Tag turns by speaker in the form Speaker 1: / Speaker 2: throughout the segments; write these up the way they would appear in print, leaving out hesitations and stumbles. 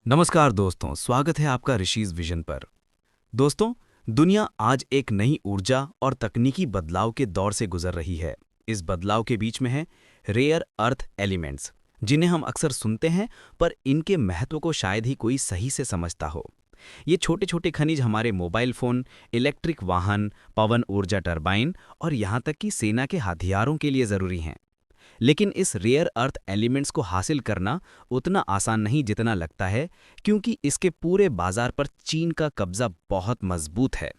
Speaker 1: नमस्कार दोस्तों, स्वागत है आपका ऋषिज विजन पर। दोस्तों, दुनिया आज एक नई ऊर्जा और तकनीकी बदलाव के दौर से गुजर रही है। इस बदलाव के बीच में है रेयर अर्थ एलिमेंट्स, जिन्हें हम अक्सर सुनते हैं पर इनके महत्व को शायद ही कोई सही से समझता हो। ये छोटे छोटे खनिज हमारे मोबाइल फोन, इलेक्ट्रिक वाहन, पवन ऊर्जा टरबाइन और यहाँ तक कि सेना के हथियारों के लिए ज़रूरी हैं। लेकिन इस रेयर अर्थ एलिमेंट्स को हासिल करना उतना आसान नहीं जितना लगता है, क्योंकि इसके पूरे बाजार पर चीन का कब्जा बहुत मजबूत है।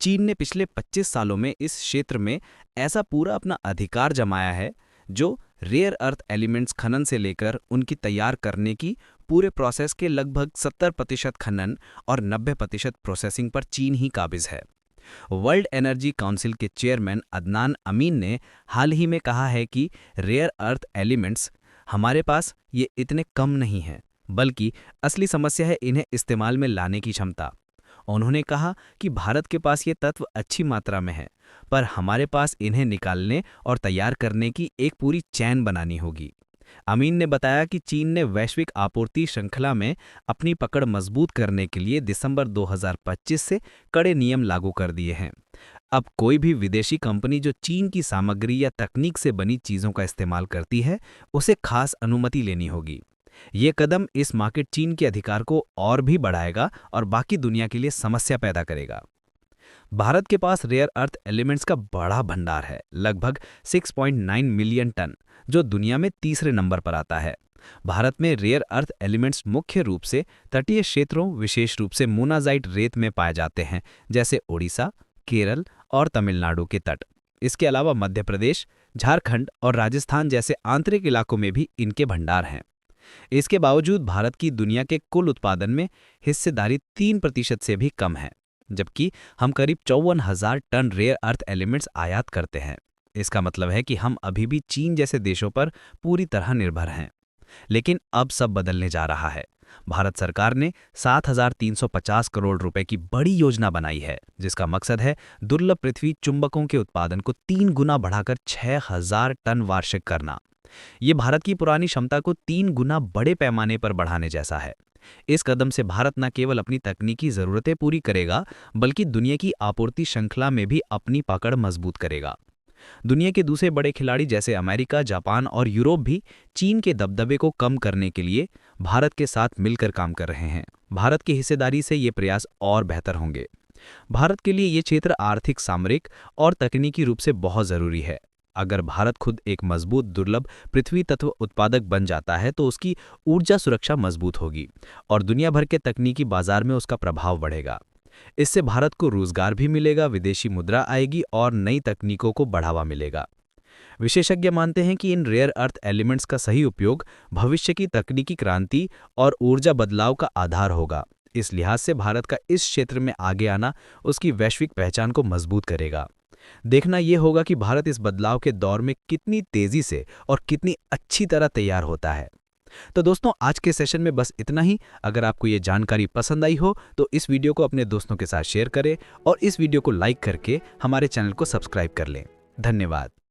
Speaker 1: चीन ने पिछले 25 सालों में इस क्षेत्र में ऐसा पूरा अपना अधिकार जमाया है, जो रेयर अर्थ एलिमेंट्स खनन से लेकर उनकी तैयार करने की पूरे प्रोसेस के लगभग 70% खनन और 90% प्रोसेसिंग पर चीन ही काबिज है। वर्ल्ड एनर्जी काउंसिल के चेयरमैन अदनान अमीन ने हाल ही में कहा है कि रेयर अर्थ एलिमेंट्स हमारे पास ये इतने कम नहीं हैं, बल्कि असली समस्या है इन्हें इस्तेमाल में लाने की क्षमता। उन्होंने कहा कि भारत के पास ये तत्व अच्छी मात्रा में है, पर हमारे पास इन्हें निकालने और तैयार करने की एक पूरी चैन बनानी होगी। अमीन ने बताया कि चीन ने वैश्विक आपूर्ति श्रृंखला में अपनी पकड़ मजबूत करने के लिए दिसंबर 2025 से कड़े नियम लागू कर दिए हैं। अब कोई भी विदेशी कंपनी जो चीन की सामग्री या तकनीक से बनी चीज़ों का इस्तेमाल करती है, उसे खास अनुमति लेनी होगी। ये कदम इस मार्केट चीन के अधिकार को और भी बढ़ाएगा और बाकी दुनिया के लिए समस्या पैदा करेगा। भारत के पास रेयर अर्थ एलिमेंट्स का बड़ा भंडार है, लगभग 6.9 मिलियन टन, जो दुनिया में तीसरे नंबर पर आता है। भारत में रेयर अर्थ एलिमेंट्स मुख्य रूप से तटीय क्षेत्रों, विशेष रूप से मोनाजाइट रेत में पाए जाते हैं, जैसे ओडिशा, केरल और तमिलनाडु के तट। इसके अलावा मध्य प्रदेश, झारखंड और राजस्थान जैसे आंतरिक इलाकों में भी इनके भंडार हैं। इसके बावजूद भारत की दुनिया के कुल उत्पादन में हिस्सेदारी 3% से भी कम है, जबकि हम करीब 54,000 टन रेयर अर्थ एलिमेंट्स आयात करते हैं। इसका मतलब है कि हम अभी भी चीन जैसे देशों पर पूरी तरह निर्भर हैं। लेकिन अब सब बदलने जा रहा है। भारत सरकार ने 7,350 करोड़ रुपए की बड़ी योजना बनाई है, जिसका मकसद है दुर्लभ पृथ्वी चुंबकों के उत्पादन को 3 गुना बढ़ाकर 6,000 टन वार्षिक करना। ये भारत की पुरानी क्षमता को 3 गुना बड़े पैमाने पर बढ़ाने जैसा है। इस कदम से भारत न केवल अपनी तकनीकी जरूरतें पूरी करेगा, बल्कि दुनिया की आपूर्ति श्रृंखला में भी अपनी पकड़ मजबूत करेगा। दुनिया के दूसरे बड़े खिलाड़ी जैसे अमेरिका, जापान और यूरोप भी चीन के दबदबे को कम करने के लिए भारत के साथ मिलकर काम कर रहे हैं। भारत की हिस्सेदारी से ये प्रयास और बेहतर होंगे। भारत के लिए ये क्षेत्र आर्थिक, सामरिक और तकनीकी रूप से बहुत जरूरी है। अगर भारत खुद एक मजबूत दुर्लभ पृथ्वी तत्व उत्पादक बन जाता है, तो उसकी ऊर्जा सुरक्षा मजबूत होगी और दुनिया भर के तकनीकी बाजार में उसका प्रभाव बढ़ेगा। इससे भारत को रोजगार भी मिलेगा, विदेशी मुद्रा आएगी और नई तकनीकों को बढ़ावा मिलेगा। विशेषज्ञ मानते हैं कि इन रेयर अर्थ एलिमेंट्स का सही उपयोग भविष्य की तकनीकी क्रांति और ऊर्जा बदलाव का आधार होगा। इस लिहाज से भारत का इस क्षेत्र में आगे आना उसकी वैश्विक पहचान को मजबूत करेगा। देखना यह होगा कि भारत इस बदलाव के दौर में कितनी तेजी से और कितनी अच्छी तरह तैयार होता है। तो दोस्तों, आज के सेशन में बस इतना ही। अगर आपको ये जानकारी पसंद आई हो तो इस वीडियो को अपने दोस्तों के साथ शेयर करें और इस वीडियो को लाइक करके हमारे चैनल को सब्सक्राइब कर लें। धन्यवाद।